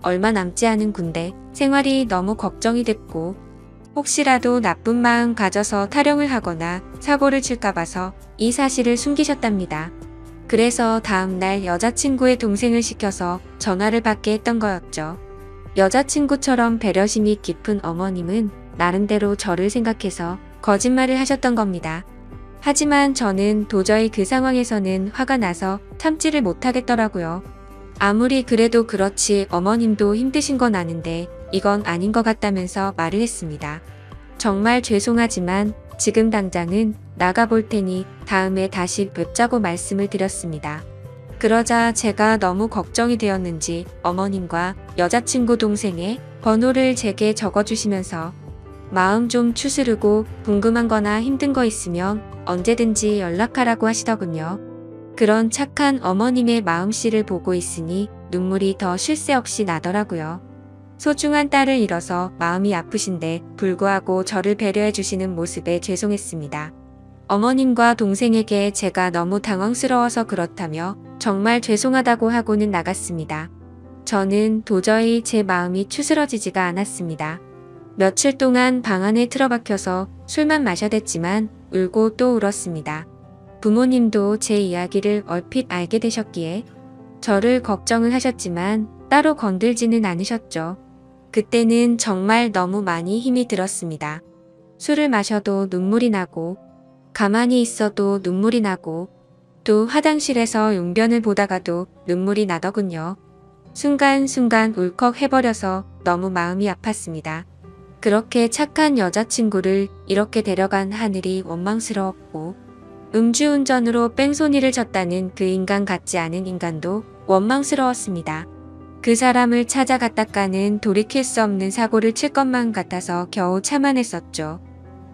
얼마 남지 않은 군대 생활이 너무 걱정이 됐고 혹시라도 나쁜 마음 가져서 타령을 하거나 사고를 칠까 봐서 이 사실을 숨기셨답니다. 그래서 다음날 여자친구의 동생을 시켜서 전화를 받게 했던 거였죠. 여자친구처럼 배려심이 깊은 어머님은 나름대로 저를 생각해서 거짓말을 하셨던 겁니다. 하지만 저는 도저히 그 상황에서는 화가 나서 참지를 못하겠더라고요. 아무리 그래도 그렇지 어머님도 힘드신 건 아는데 이건 아닌 것 같다면서 말을 했습니다. 정말 죄송하지만 지금 당장은 나가볼 테니 다음에 다시 뵙자고 말씀을 드렸습니다. 그러자 제가 너무 걱정이 되었는지 어머님과 여자친구 동생의 번호를 제게 적어주시면서 마음 좀 추스르고 궁금한 거나 힘든 거 있으면 언제든지 연락하라고 하시더군요. 그런 착한 어머님의 마음씨를 보고 있으니 눈물이 더 쉴 새 없이 나더라고요. 소중한 딸을 잃어서 마음이 아프신데 불구하고 저를 배려해 주시는 모습에 죄송했습니다. 어머님과 동생에게 제가 너무 당황스러워서 그렇다며 정말 죄송하다고 하고는 나갔습니다. 저는 도저히 제 마음이 추스러지지가 않았습니다. 며칠 동안 방 안에 틀어박혀서 술만 마셔댔지만 울고 또 울었습니다. 부모님도 제 이야기를 얼핏 알게 되셨기에 저를 걱정을 하셨지만 따로 건들지는 않으셨죠. 그때는 정말 너무 많이 힘이 들었습니다. 술을 마셔도 눈물이 나고 가만히 있어도 눈물이 나고 또 화장실에서 용변을 보다가도 눈물이 나더군요. 순간순간 울컥 해버려서 너무 마음이 아팠습니다. 그렇게 착한 여자친구를 이렇게 데려간 하늘이 원망스러웠고 음주운전으로 뺑소니를 쳤다는 그 인간 같지 않은 인간도 원망스러웠습니다. 그 사람을 찾아갔다가는 돌이킬 수 없는 사고를 칠 것만 같아서 겨우 참아냈었죠.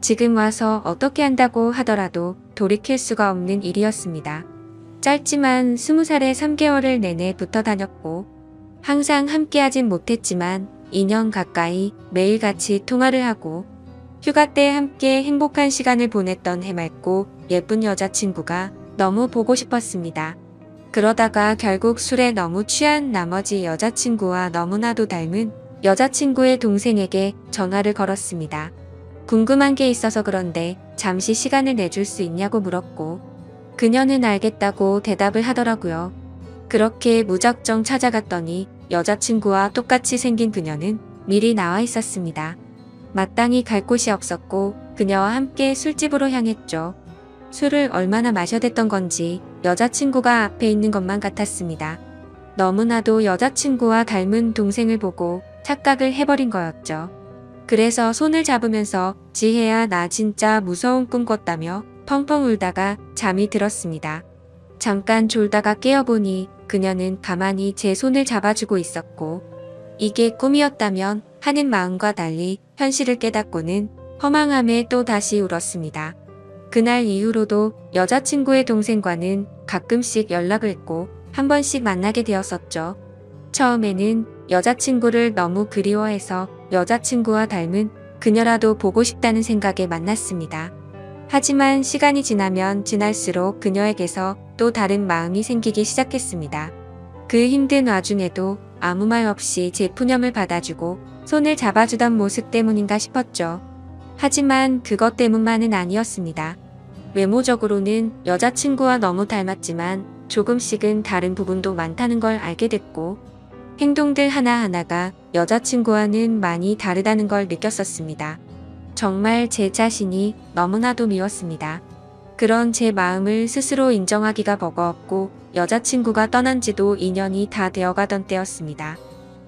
지금 와서 어떻게 한다고 하더라도 돌이킬 수가 없는 일이었습니다. 짧지만 20살에 3개월을 내내 붙어 다녔고 항상 함께하진 못했지만 2년 가까이 매일같이 통화를 하고 휴가 때 함께 행복한 시간을 보냈던 해맑고 예쁜 여자친구가 너무 보고 싶었습니다. 그러다가 결국 술에 너무 취한 나머지 여자친구와 너무나도 닮은 여자친구의 동생에게 전화를 걸었습니다. 궁금한 게 있어서 그런데 잠시 시간을 내줄 수 있냐고 물었고 그녀는 알겠다고 대답을 하더라고요. 그렇게 무작정 찾아갔더니 여자친구와 똑같이 생긴 그녀는 미리 나와 있었습니다. 마땅히 갈 곳이 없었고 그녀와 함께 술집으로 향했죠. 술을 얼마나 마셔댔던 건지 여자친구가 앞에 있는 것만 같았습니다. 너무나도 여자친구와 닮은 동생을 보고 착각을 해버린 거였죠. 그래서 손을 잡으면서 지혜야 나 진짜 무서운 꿈 꿨다며 펑펑 울다가 잠이 들었습니다. 잠깐 졸다가 깨어보니 그녀는 가만히 제 손을 잡아주고 있었고 이게 꿈이었다면 하는 마음과 달리 현실을 깨닫고는 허망함에 또 다시 울었습니다. 그날 이후로도 여자친구의 동생과는 가끔씩 연락을 했고 한 번씩 만나게 되었었죠. 처음에는 여자친구를 너무 그리워해서 여자친구와 닮은 그녀라도 보고 싶다는 생각에 만났습니다. 하지만 시간이 지나면 지날수록 그녀에게서 또 다른 마음이 생기기 시작했습니다. 그 힘든 와중에도 아무 말 없이 제 푸념을 받아주고 손을 잡아주던 모습 때문인가 싶었죠. 하지만 그것 때문만은 아니었습니다. 외모적으로는 여자친구와 너무 닮았지만 조금씩은 다른 부분도 많다는 걸 알게 됐고 행동들 하나하나가 여자친구와는 많이 다르다는 걸 느꼈었습니다. 정말 제 자신이 너무나도 미웠습니다. 그런 제 마음을 스스로 인정하기가 버거웠고 여자친구가 떠난 지도 2년이 다 되어가던 때였습니다.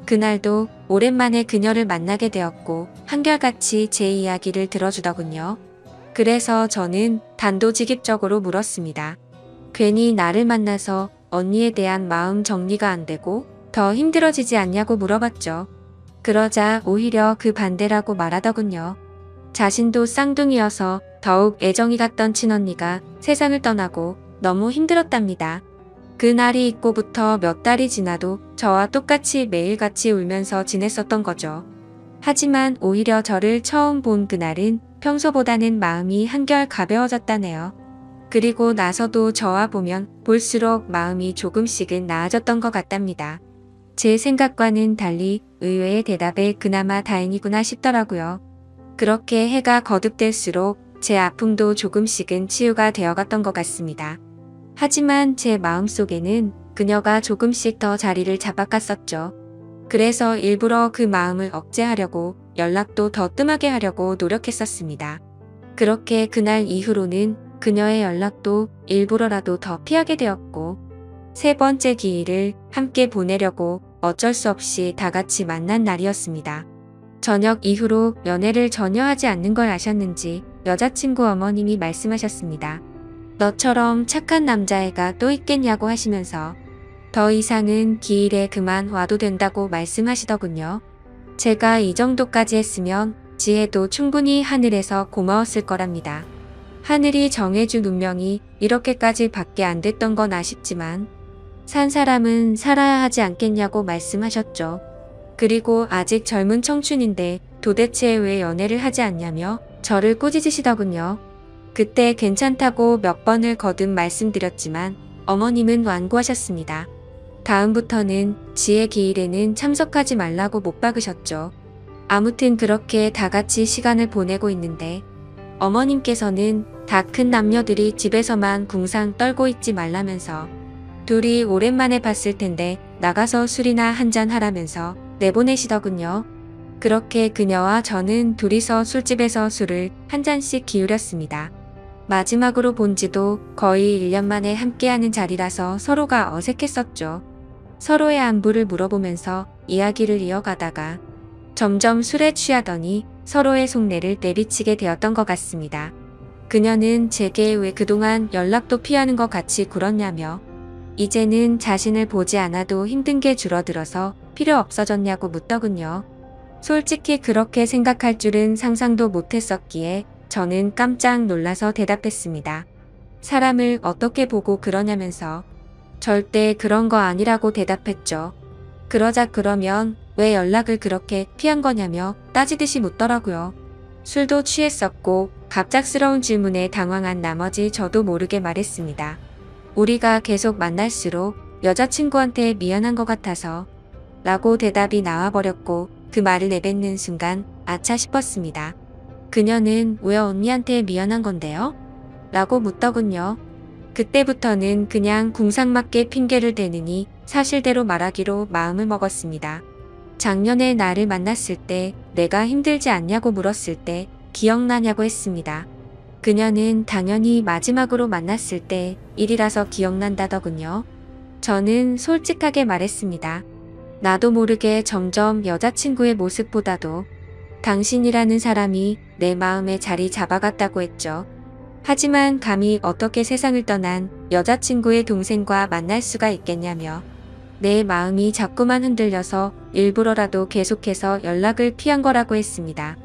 그날도 오랜만에 그녀를 만나게 되었고 한결같이 제 이야기를 들어주더군요. 그래서 저는 단도직입적으로 물었습니다. 괜히 나를 만나서 언니에 대한 마음 정리가 안 되고 더 힘들어지지 않냐고 물어봤죠. 그러자 오히려 그 반대라고 말하더군요. 자신도 쌍둥이여서 더욱 애정이 갔던 친언니가 세상을 떠나고 너무 힘들었답니다. 그 날이 있고부터 몇 달이 지나도 저와 똑같이 매일같이 울면서 지냈었던 거죠. 하지만 오히려 저를 처음 본 그날은 평소보다는 마음이 한결 가벼워졌다네요. 그리고 나서도 저와 보면 볼수록 마음이 조금씩은 나아졌던 것 같답니다. 제 생각과는 달리 의외의 대답에 그나마 다행이구나 싶더라고요. 그렇게 해가 거듭될수록 제 아픔도 조금씩은 치유가 되어갔던 것 같습니다. 하지만 제 마음속에는 그녀가 조금씩 더 자리를 잡아갔었죠. 그래서 일부러 그 마음을 억제하려고 연락도 더 뜸하게 하려고 노력했었습니다. 그렇게 그날 이후로는 그녀의 연락도 일부러라도 더 피하게 되었고, 세 번째 기일을 함께 보내려고 어쩔 수 없이 다 같이 만난 날이었습니다. 저녁 이후로 연애를 전혀 하지 않는 걸 아셨는지 여자친구 어머님이 말씀하셨습니다. 너처럼 착한 남자애가 또 있겠냐고 하시면서 더 이상은 기일에 그만 와도 된다고 말씀하시더군요. 제가 이 정도까지 했으면 지혜도 충분히 하늘에서 고마웠을 거랍니다. 하늘이 정해준 운명이 이렇게까지 밖에 안 됐던 건 아쉽지만 산 사람은 살아야 하지 않겠냐고 말씀하셨죠. 그리고 아직 젊은 청춘인데 도대체 왜 연애를 하지 않냐며 저를 꾸짖으시더군요. 그때 괜찮다고 몇 번을 거듭 말씀드렸지만 어머님은 완고하셨습니다. 다음부터는 지혜 기일에는 참석하지 말라고 못 박으셨죠. 아무튼 그렇게 다 같이 시간을 보내고 있는데 어머님께서는 다 큰 남녀들이 집에서만 궁상 떨고 있지 말라면서 둘이 오랜만에 봤을 텐데 나가서 술이나 한잔 하라면서 내보내시더군요. 그렇게 그녀와 저는 둘이서 술집에서 술을 한 잔씩 기울였습니다. 마지막으로 본 지도 거의 1년 만에 함께하는 자리라서 서로가 어색했었죠. 서로의 안부를 물어보면서 이야기를 이어가다가 점점 술에 취하더니 서로의 속내를 내비치게 되었던 것 같습니다. 그녀는 제게 왜 그동안 연락도 피하는 것 같이 굴었냐며 이제는 자신을 보지 않아도 힘든 게 줄어들어서 필요 없어졌냐고 묻더군요. 솔직히 그렇게 생각할 줄은 상상도 못했었기에 저는 깜짝 놀라서 대답했습니다. 사람을 어떻게 보고 그러냐면서 절대 그런 거 아니라고 대답했죠. 그러자 그러면 왜 연락을 그렇게 피한 거냐며 따지듯이 묻더라고요. 술도 취했었고 갑작스러운 질문에 당황한 나머지 저도 모르게 말했습니다. 우리가 계속 만날수록 여자친구한테 미안한 것 같아서 라고 대답이 나와버렸고 그 말을 내뱉는 순간 아차 싶었습니다. 그녀는 왜 언니한테 미안한 건데요? 라고 묻더군요. 그때부터는 그냥 궁상맞게 핑계를 대느니 사실대로 말하기로 마음을 먹었습니다. 작년에 나를 만났을 때 내가 힘들지 않냐고 물었을 때 기억나냐고 했습니다. 그녀는 당연히 마지막으로 만났을 때 일이라서 기억난다더군요. 저는 솔직하게 말했습니다. 나도 모르게 점점 여자친구의 모습보다도 당신이라는 사람이 내 마음에 자리 잡아갔다고 했죠. 하지만 감히 어떻게 세상을 떠난 여자친구의 동생과 만날 수가 있겠냐며 내 마음이 자꾸만 흔들려서 일부러라도 계속해서 연락을 피한 거라고 했습니다.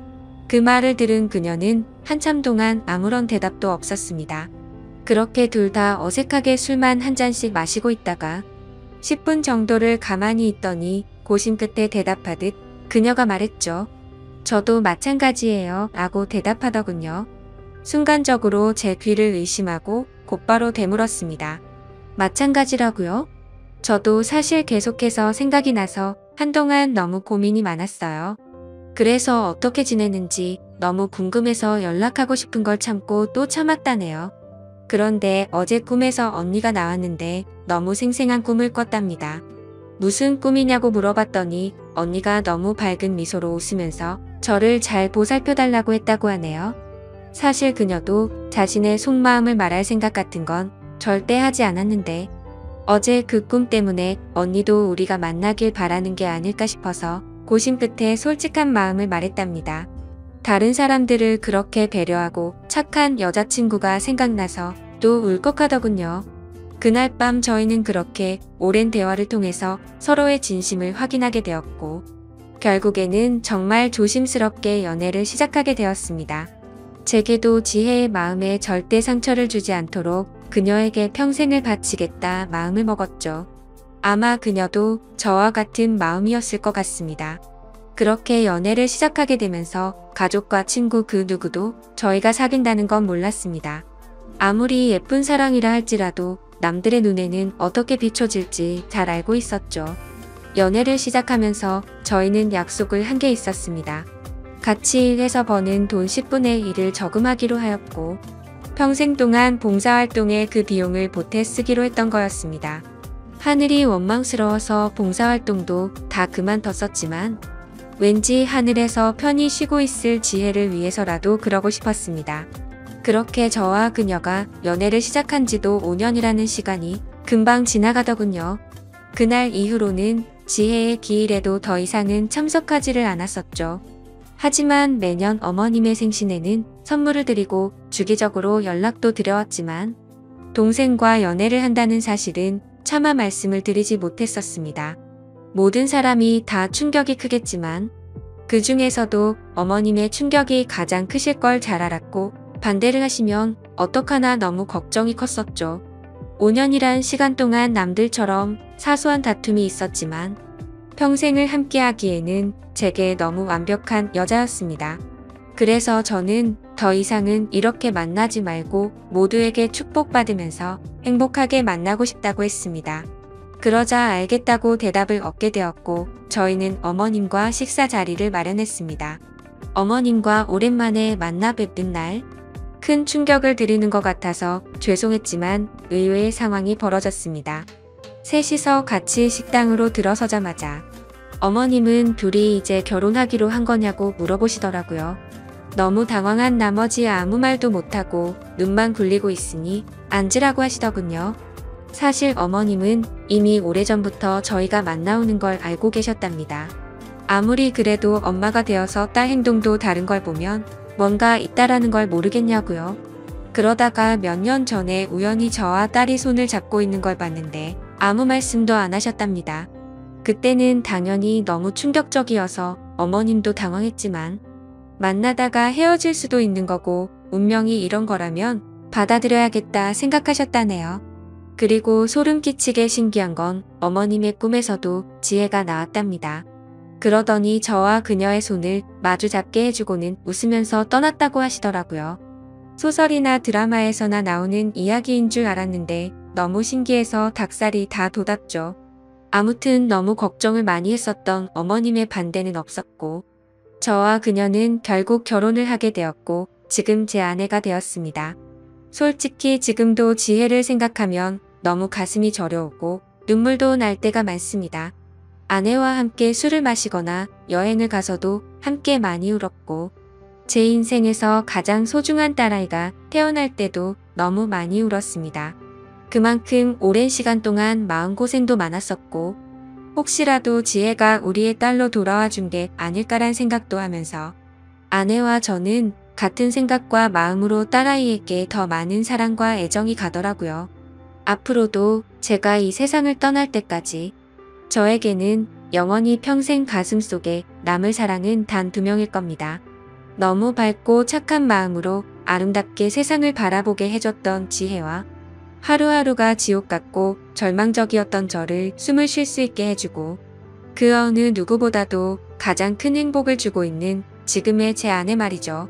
그 말을 들은 그녀는 한참 동안 아무런 대답도 없었습니다. 그렇게 둘 다 어색하게 술만 한 잔씩 마시고 있다가 10분 정도를 가만히 있더니 고심 끝에 대답하듯 그녀가 말했죠. 저도 마찬가지예요 라고 대답하더군요. 순간적으로 제 귀를 의심하고 곧바로 되물었습니다. 마찬가지라고요? 저도 사실 계속해서 생각이 나서 한동안 너무 고민이 많았어요. 그래서 어떻게 지내는지 너무 궁금해서 연락하고 싶은 걸 참고 또 참았다네요. 그런데 어제 꿈에서 언니가 나왔는데 너무 생생한 꿈을 꿨답니다. 무슨 꿈이냐고 물어봤더니 언니가 너무 밝은 미소로 웃으면서 저를 잘 보살펴달라고 했다고 하네요. 사실 그녀도 자신의 속마음을 말할 생각 같은 건 절대 하지 않았는데 어제 그 꿈 때문에 언니도 우리가 만나길 바라는 게 아닐까 싶어서 고심 끝에 솔직한 마음을 말했답니다. 다른 사람들을 그렇게 배려하고 착한 여자친구가 생각나서 또 울컥하더군요. 그날 밤 저희는 그렇게 오랜 대화를 통해서 서로의 진심을 확인하게 되었고 결국에는 정말 조심스럽게 연애를 시작하게 되었습니다. 제게도 지혜의 마음에 절대 상처를 주지 않도록 그녀에게 평생을 바치겠다 마음을 먹었죠. 아마 그녀도 저와 같은 마음이었을 것 같습니다. 그렇게 연애를 시작하게 되면서 가족과 친구 그 누구도 저희가 사귄다는 건 몰랐습니다. 아무리 예쁜 사랑이라 할지라도 남들의 눈에는 어떻게 비춰질지 잘 알고 있었죠. 연애를 시작하면서 저희는 약속을 한 게 있었습니다. 같이 일해서 버는 돈 10분의 1을 저금하기로 하였고 평생 동안 봉사활동에 그 비용을 보태 쓰기로 했던 거였습니다. 하늘이 원망스러워서 봉사활동도 다 그만뒀었지만 왠지 하늘에서 편히 쉬고 있을 지혜를 위해서라도 그러고 싶었습니다. 그렇게 저와 그녀가 연애를 시작한 지도 5년이라는 시간이 금방 지나가더군요. 그날 이후로는 지혜의 기일에도 더 이상은 참석하지를 않았었죠. 하지만 매년 어머님의 생신에는 선물을 드리고 주기적으로 연락도 드려왔지만 동생과 연애를 한다는 사실은 차마 말씀을 드리지 못했었습니다. 모든 사람이 다 충격이 크겠지만 그 중에서도 어머님의 충격이 가장 크실 걸 잘 알았고 반대를 하시면 어떡하나 너무 걱정이 컸었죠. 5년이란 시간 동안 남들처럼 사소한 다툼이 있었지만 평생을 함께하기에는 제게 너무 완벽한 여자였습니다. 그래서 저는 더 이상은 이렇게 만나지 말고 모두에게 축복받으면서 행복하게 만나고 싶다고 했습니다. 그러자 알겠다고 대답을 얻게 되었고 저희는 어머님과 식사 자리를 마련했습니다. 어머님과 오랜만에 만나 뵙는 날, 큰 충격을 드리는 것 같아서 죄송했지만 의외의 상황이 벌어졌습니다. 셋이서 같이 식당으로 들어서자마자 어머님은 둘이 이제 결혼하기로 한 거냐고 물어보시더라고요. 너무 당황한 나머지 아무 말도 못하고 눈만 굴리고 있으니 앉으라고 하시더군요. 사실 어머님은 이미 오래전부터 저희가 만나오는 걸 알고 계셨답니다. 아무리 그래도 엄마가 되어서 딸 행동도 다른 걸 보면 뭔가 있다라는 걸 모르겠냐고요. 그러다가 몇 년 전에 우연히 저와 딸이 손을 잡고 있는 걸 봤는데 아무 말씀도 안 하셨답니다. 그때는 당연히 너무 충격적이어서 어머님도 당황했지만 만나다가 헤어질 수도 있는 거고 운명이 이런 거라면 받아들여야겠다 생각하셨다네요. 그리고 소름 끼치게 신기한 건 어머님의 꿈에서도 지혜가 나왔답니다. 그러더니 저와 그녀의 손을 마주 잡게 해주고는 웃으면서 떠났다고 하시더라고요. 소설이나 드라마에서나 나오는 이야기인 줄 알았는데 너무 신기해서 닭살이 다 돋았죠. 아무튼 너무 걱정을 많이 했었던 어머님의 반대는 없었고 저와 그녀는 결국 결혼을 하게 되었고 지금 제 아내가 되었습니다. 솔직히 지금도 지혜를 생각하면 너무 가슴이 저려오고 눈물도 날 때가 많습니다. 아내와 함께 술을 마시거나 여행을 가서도 함께 많이 울었고 제 인생에서 가장 소중한 딸아이가 태어날 때도 너무 많이 울었습니다. 그만큼 오랜 시간 동안 마음고생도 많았었고 혹시라도 지혜가 우리의 딸로 돌아와 준 게 아닐까란 생각도 하면서 아내와 저는 같은 생각과 마음으로 딸아이에게 더 많은 사랑과 애정이 가더라고요. 앞으로도 제가 이 세상을 떠날 때까지 저에게는 영원히 평생 가슴속에 남을 사랑은 단 2명일 겁니다. 너무 밝고 착한 마음으로 아름답게 세상을 바라보게 해줬던 지혜와 하루하루가 지옥 같고 절망적이었던 저를 숨을 쉴 수 있게 해주고 그 어느 누구보다도 가장 큰 행복을 주고 있는 지금의 제 아내 말이죠.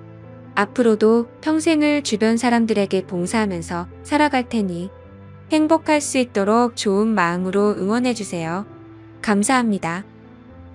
앞으로도 평생을 주변 사람들에게 봉사하면서 살아갈 테니 행복할 수 있도록 좋은 마음으로 응원해주세요. 감사합니다.